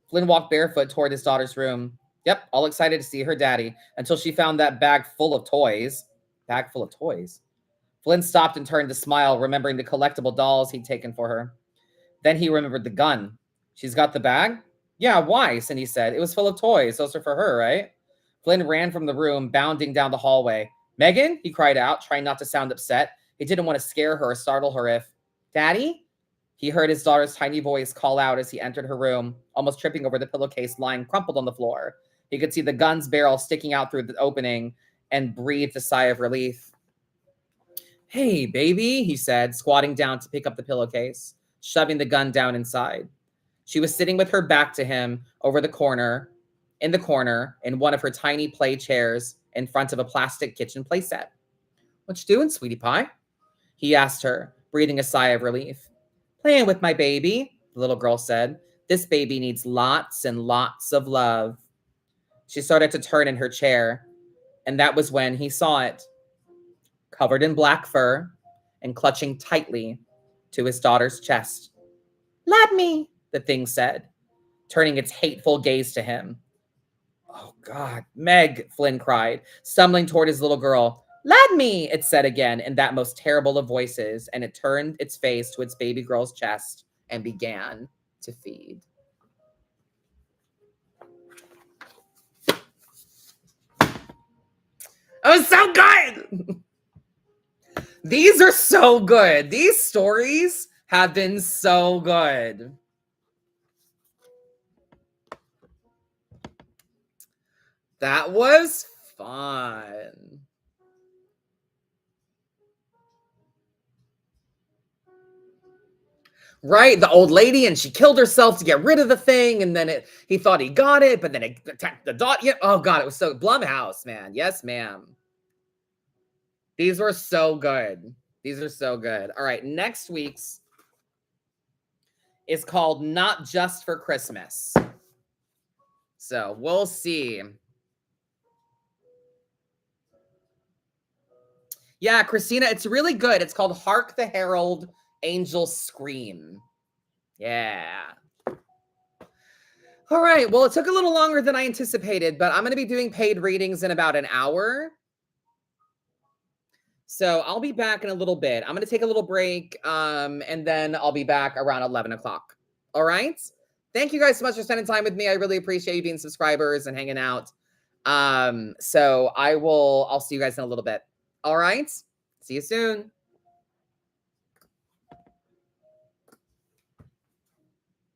Flynn walked barefoot toward his daughter's room. Yep, all excited to see her daddy, until she found that bag full of toys. Bag full of toys? Flynn stopped and turned to smile, remembering the collectible dolls he'd taken for her. Then he remembered the gun. "She's got the bag?" "Yeah, why?" Cindy said. "It was full of toys. Those are for her, right?" Flynn ran from the room, bounding down the hallway. "Megan?" he cried out, trying not to sound upset. He didn't want to scare her or startle her if... "Daddy?" He heard his daughter's tiny voice call out as he entered her room, almost tripping over the pillowcase lying crumpled on the floor. He could see the gun's barrel sticking out through the opening and breathed a sigh of relief. "Hey, baby," he said, squatting down to pick up the pillowcase, shoving the gun down inside. She was sitting with her back to him in the corner, in one of her tiny play chairs in front of a plastic kitchen playset. "What you doing, sweetie pie?" he asked her, breathing a sigh of relief. "Playing with my baby," the little girl said. This baby needs lots and lots of love. She started to turn in her chair, and that was when he saw it, covered in black fur and clutching tightly to his daughter's chest. Let me, the thing said, turning its hateful gaze to him. Oh, God, Meg, Flynn cried, stumbling toward his little girl. Let me, it said again in that most terrible of voices, and it turned its face to its baby girl's chest and began to feed. It was so good. These are so good. These stories have been so good. That was fun. Right, the old lady, and she killed herself to get rid of the thing, and then he thought he got it, but then it attacked the dot. Yeah, oh God, it was so Blumhouse, man. Yes, ma'am. These were so good. These are so good. All right, next week's is called Not Just for Christmas. So we'll see. Yeah, Christina, it's really good. It's called Hark the Herald Angels Scream. Yeah. All right. Well, it took a little longer than I anticipated, but I'm going to be doing paid readings in about an hour. So I'll be back in a little bit. I'm going to take a little break, and then I'll be back around 11 o'clock. All right. Thank you guys so much for spending time with me. I really appreciate you being subscribers and hanging out. So I'll see you guys in a little bit. All right. See you soon.